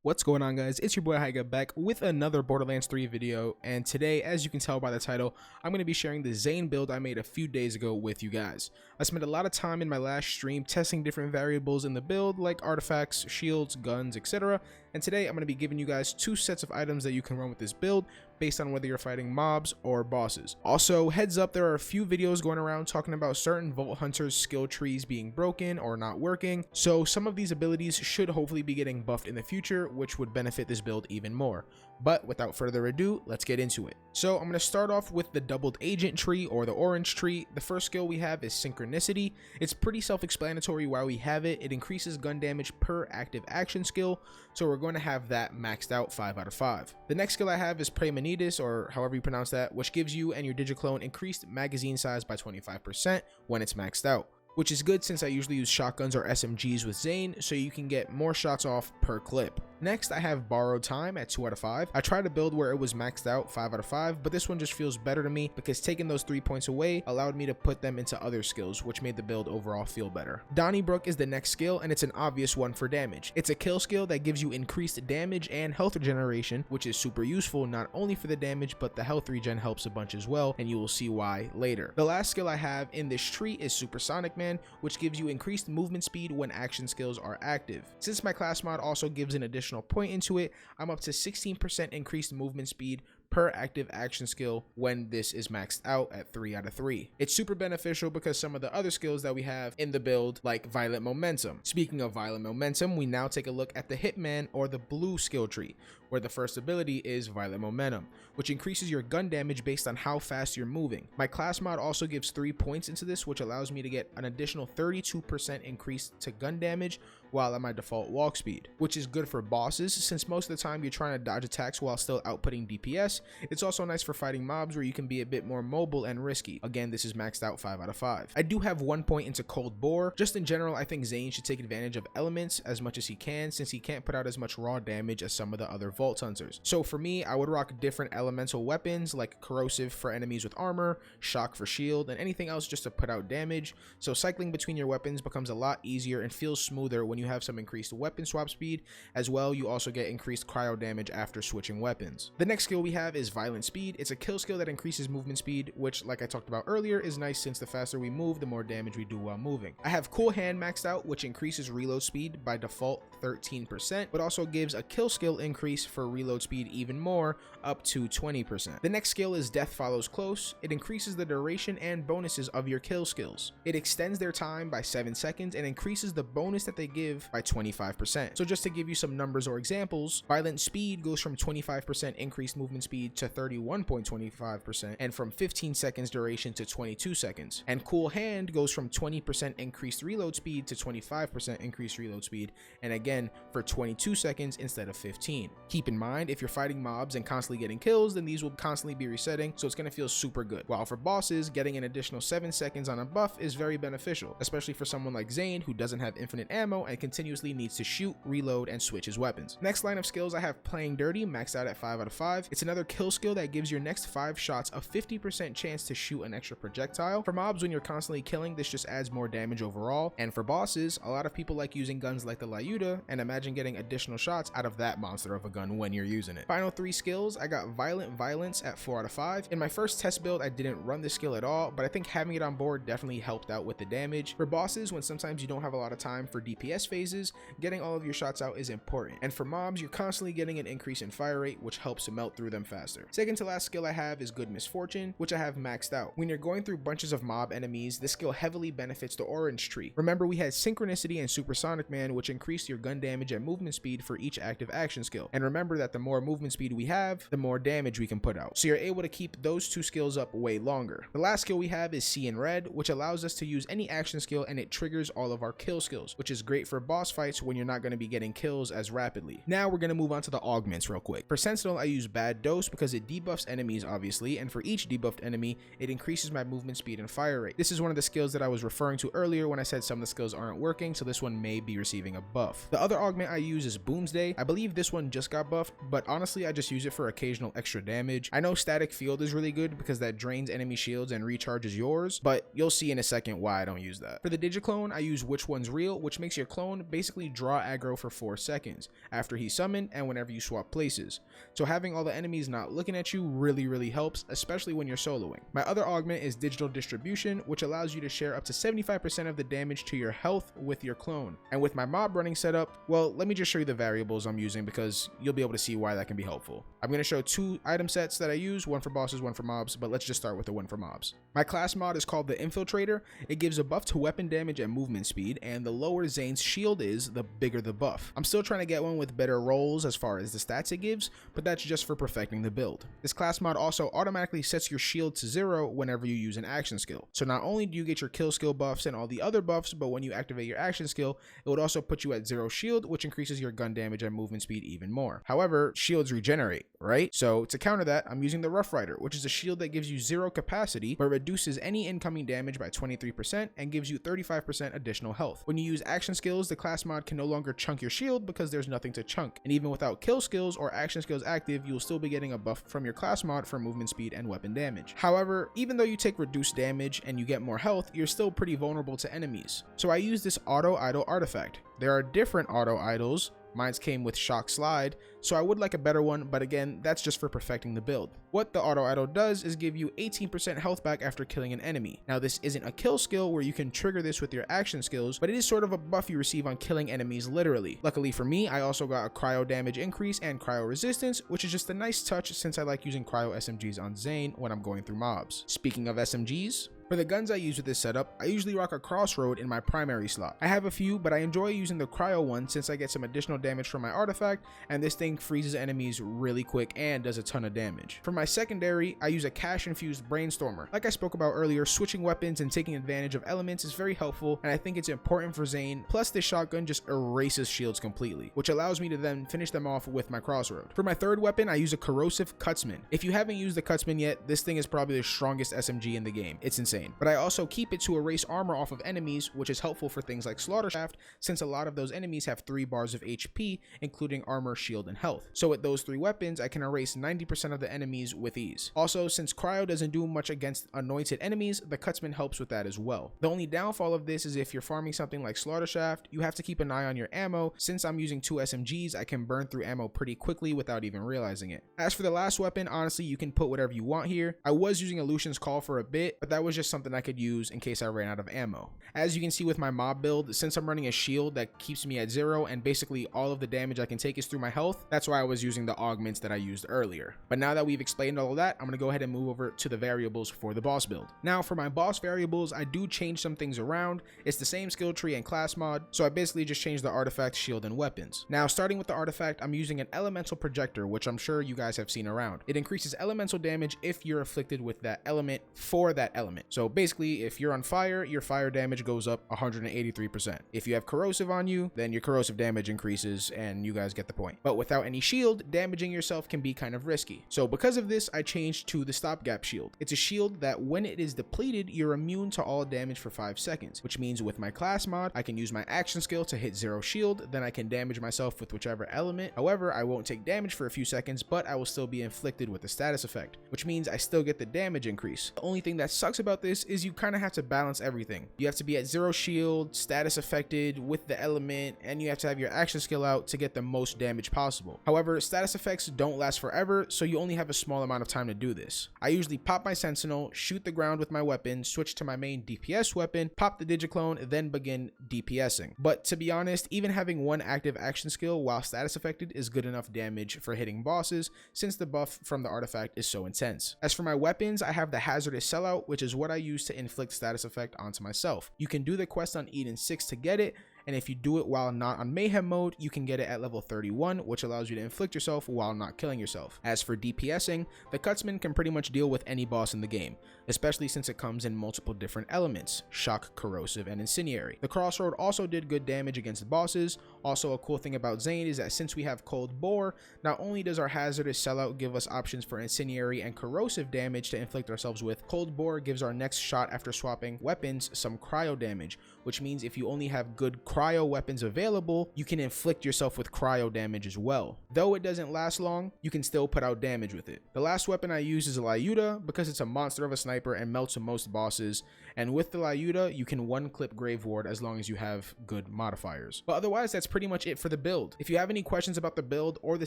What's going on, guys? It's your boy Hyga back with another Borderlands 3 video, and today, as you can tell by the title, I'm going to be sharing the Zane build I made a few days ago with you guys. I spent a lot of time in my last stream testing different variables in the build like artifacts, shields, guns, etc. And today I'm going to be giving you guys two sets of items that you can run with this build based on whether you're fighting mobs or bosses. Also, heads up, there are a few videos going around talking about certain Vault Hunters skill trees being broken or not working, so some of these abilities should hopefully be getting buffed in the future, which would benefit this build even more. But without further ado, let's get into it. So I'm going to start off with the doubled agent tree or the orange tree. The first skill we have is synchronicity. It's pretty self-explanatory why we have it. It increases gun damage per active action skill, so we're going to have that maxed out 5 out of 5. The next skill I have is Praemonides, or however you pronounce that, which gives you and your Digiclone increased magazine size by 25% when it's maxed out, which is good since I usually use shotguns or SMGs with Zane, so you can get more shots off per clip. Next, I have Borrowed Time at 2 out of 5. I tried a build where it was maxed out 5 out of 5, but this one just feels better to me because taking those 3 points away allowed me to put them into other skills, which made the build overall feel better. Donnybrook is the next skill, and it's an obvious one for damage. It's a kill skill that gives you increased damage and health regeneration, which is super useful not only for the damage, but the health regen helps a bunch as well, and you will see why later. The last skill I have in this tree is Supersonic Man, which gives you increased movement speed when action skills are active. Since my class mod also gives an additional point into it, I'm up to 16% increased movement speed per active action skill when this is maxed out at 3 out of 3. It's super beneficial because some of the other skills that we have in the build, like Violent Momentum. Speaking of Violent Momentum, we now take a look at the Hitman or the blue skill tree, where the first ability is Violent Momentum, which increases your gun damage based on how fast you're moving. My class mod also gives 3 points into this, which allows me to get an additional 32% increase to gun damage while at my default walk speed, which is good for bosses since most of the time you're trying to dodge attacks while still outputting DPS. It's also nice for fighting mobs where you can be a bit more mobile and risky. Again, this is maxed out 5 out of 5. I do have 1 point into Cold Bore. Just in general, I think Zane should take advantage of elements as much as he can since he can't put out as much raw damage as some of the other Vault Hunters. So for me, I would rock different elemental weapons like Corrosive for enemies with armor, Shock for shield, and anything else just to put out damage. So cycling between your weapons becomes a lot easier and feels smoother when you have some increased weapon swap speed. As well, you also get increased cryo damage after switching weapons. The next skill we have is Violent Speed. It's a kill skill that increases movement speed, which, like I talked about earlier, is nice since the faster we move, the more damage we do while moving. I have Cool Hand maxed out, which increases reload speed by default 13%, but also gives a kill skill increase for reload speed even more, up to 20%. The next skill is Death Follows Close. It increases the duration and bonuses of your kill skills. It extends their time by 7 seconds and increases the bonus that they give by 25%. So just to give you some numbers or examples, Violent Speed goes from 25% increased movement speed to 31.25%, and from 15 seconds duration to 22 seconds. And Cool Hand goes from 20% increased reload speed to 25% increased reload speed, and again for 22 seconds instead of 15. Keep in mind, if you're fighting mobs and constantly getting kills, then these will constantly be resetting, so it's going to feel super good. While for bosses, getting an additional 7 seconds on a buff is very beneficial, especially for someone like Zane who doesn't have infinite ammo and continuously needs to shoot, reload, and switch his weapons. Next line of skills, I have Playing Dirty maxed out at 5 out of 5. It's another kill skill that gives your next 5 shots a 50% chance to shoot an extra projectile. For mobs, when you're constantly killing, this just adds more damage overall. And for bosses, a lot of people like using guns like the Lyuda, and imagine getting additional shots out of that monster of a gun when you're using it. Final 3 skills, I got Violent Violence at 4 out of 5. In my first test build, I didn't run this skill at all, but I think having it on board definitely helped out with the damage. For bosses, when sometimes you don't have a lot of time for DPS phases, getting all of your shots out is important. And for mobs, you're constantly getting an increase in fire rate, which helps to melt through them faster. Second to last skill I have is Good Misfortune, which I have maxed out. When you're going through bunches of mob enemies, this skill heavily benefits the orange tree. Remember, we had Synchronicity and Supersonic Man, which increased your gun damage and movement speed for each active action skill. And remember that the more movement speed we have, the more damage we can put out. So you're able to keep those 2 skills up way longer. The last skill we have is See in Red, which allows us to use any action skill and it triggers all of our kill skills, which is great for boss fights when you're not going to be getting kills as rapidly. Now we're going to move on to the augments real quick. For Sentinel, I use Bad Dose because it debuffs enemies obviously, and for each debuffed enemy, it increases my movement speed and fire rate. This is one of the skills that I was referring to earlier when I said some of the skills aren't working, so this one may be receiving a buff. The other augment I use is Boomsday. I believe this one just got buffed, but honestly I just use it for occasional extra damage. I know Static Field is really good because that drains enemy shields and recharges yours, but you'll see in a second why I don't use that. For the Digiclone, I use Which One's Real, which makes your clone basically draw aggro for 4 seconds after he's summoned and whenever you swap places. So having all the enemies not looking at you really helps, especially when you're soloing. My other augment is Digital Distribution, which allows you to share up to 75% of the damage to your health with your clone. And with my mob running setup, well, let me just show you the variables I'm using because you'll be able to see why that can be helpful. I'm going to show 2 item sets that I use, one for bosses, one for mobs, but let's just start with the one for mobs. My class mod is called the Infiltrator. It gives a buff to weapon damage and movement speed, and the lower Zane's shield is, the bigger the buff. I'm still trying to get one with better rolls as far as the stats it gives, but that's just for perfecting the build. This class mod also automatically sets your shield to 0 whenever you use an action skill. So not only do you get your kill skill buffs and all the other buffs, but when you activate your action skill, it would also put you at 0 shield, which increases your gun damage and movement speed even more. However, shields regenerate, right? So to counter that, I'm using the Rough Rider, which is a shield that gives you 0 capacity, but reduces any incoming damage by 23% and gives you 35% additional health. When you use action skills, the class mod can no longer chunk your shield because there's nothing to chunk. And even without kill skills or action skills active, you'll still be getting a buff from your class mod for movement speed and weapon damage. However, even though you take reduced damage and you get more health, you're still pretty vulnerable to enemies. So I use this auto idle artifact. There are different auto idols. Mine came with Shock Slide, so I would like a better one, but again, that's just for perfecting the build. What the auto idol does is give you 18% health back after killing an enemy. Now this isn't a kill skill where you can trigger this with your action skills, but it is sort of a buff you receive on killing enemies literally. Luckily for me, I also got a cryo damage increase and cryo resistance, which is just a nice touch since I like using cryo SMGs on Zane when I'm going through mobs. Speaking of SMGs, for the guns I use with this setup, I usually rock a Crossroad in my primary slot. I have a few, but I enjoy using the cryo one since I get some additional damage from my artifact, and this thing freezes enemies really quick and does a ton of damage. For my secondary, I use a cash infused Brainstormer. Like I spoke about earlier, switching weapons and taking advantage of elements is very helpful, and I think it's important for Zane. Plus this shotgun just erases shields completely, which allows me to then finish them off with my Crossroad. For my third weapon, I use a Corrosive Cutsman. If you haven't used the Cutsman yet, this thing is probably the strongest SMG in the game. It's insane. But I also keep it to erase armor off of enemies, which is helpful for things like Slaughter Shaft, since a lot of those enemies have 3 bars of HP, including armor, shield, and health. So with those 3 weapons, I can erase 90% of the enemies with ease. Also, since cryo doesn't do much against anointed enemies, the Cutsman helps with that as well. The only downfall of this is if you're farming something like Slaughter Shaft, you have to keep an eye on your ammo. Since I'm using 2 SMGs, I can burn through ammo pretty quickly without even realizing it. As for the last weapon, honestly, you can put whatever you want here. I was using Lucian's Call for a bit, but that was just something I could use in case I ran out of ammo. As you can see with my mob build, since I'm running a shield that keeps me at 0 and basically all of the damage I can take is through my health, that's why I was using the augments that I used earlier. But now that we've explained all of that, I'm going to go ahead and move over to the variables for the boss build. Now for my boss variables, I do change some things around. It's the same skill tree and class mod, so I basically just changed the artifact, shield, and weapons. Now starting with the artifact, I'm using an elemental projector, which I'm sure you guys have seen around. It increases elemental damage if you're afflicted with that element for that element. So basically, if you're on fire, your fire damage goes up 183%. If you have corrosive on you, then your corrosive damage increases, and you guys get the point. But without any shield, damaging yourself can be kind of risky. So because of this, I changed to the stopgap shield. It's a shield that when it is depleted, you're immune to all damage for 5 seconds, which means with my class mod, I can use my action skill to hit 0 shield, then I can damage myself with whichever element. However, I won't take damage for a few seconds, but I will still be inflicted with the status effect, which means I still get the damage increase. The only thing that sucks about this is you kind of have to balance everything. You have to be at 0 shield, status affected with the element, and you have to have your action skill out to get the most damage possible. However, status effects don't last forever, so you only have a small amount of time to do this. I usually pop my sentinel, shoot the ground with my weapon, switch to my main DPS weapon, pop the digiclone, then begin DPSing. But to be honest, even having one active action skill while status affected is good enough damage for hitting bosses, since the buff from the artifact is so intense. As for my weapons, I have the Hazardous Sellout, which is what I use to inflict status effect onto myself. You can do the quest on Eden 6 to get it, and if you do it while not on Mayhem mode, you can get it at level 31, which allows you to inflict yourself while not killing yourself. As for DPSing, the Cutsman can pretty much deal with any boss in the game, especially since it comes in multiple different elements: shock, corrosive, and incendiary. The Crossroad also did good damage against bosses. Also, a cool thing about Zane is that since we have Cold Bore, not only does our hazardous sellout give us options for incendiary and corrosive damage to inflict ourselves with, Cold Bore gives our next shot after swapping weapons some cryo damage, which means if you only have good cryo weapons available, you can inflict yourself with cryo damage as well. Though it doesn't last long, you can still put out damage with it. The last weapon I use is a Lyuda because it's a monster of a sniper and melts most bosses, and with the Lyuda, you can one-clip Grave Ward as long as you have good modifiers. But otherwise, that's pretty much it for the build. If you have any questions about the build or the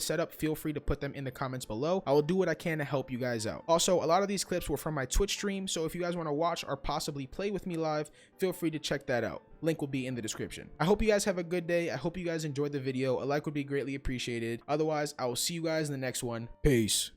setup, feel free to put them in the comments below. I will do what I can to help you guys out. Also, a lot of these clips were from my Twitch stream, so if you guys want to watch or possibly play with me live, feel free to check that out. Link will be in the description. I hope you guys have a good day. I hope you guys enjoyed the video. A like would be greatly appreciated. Otherwise, I will see you guys in the next one. Peace.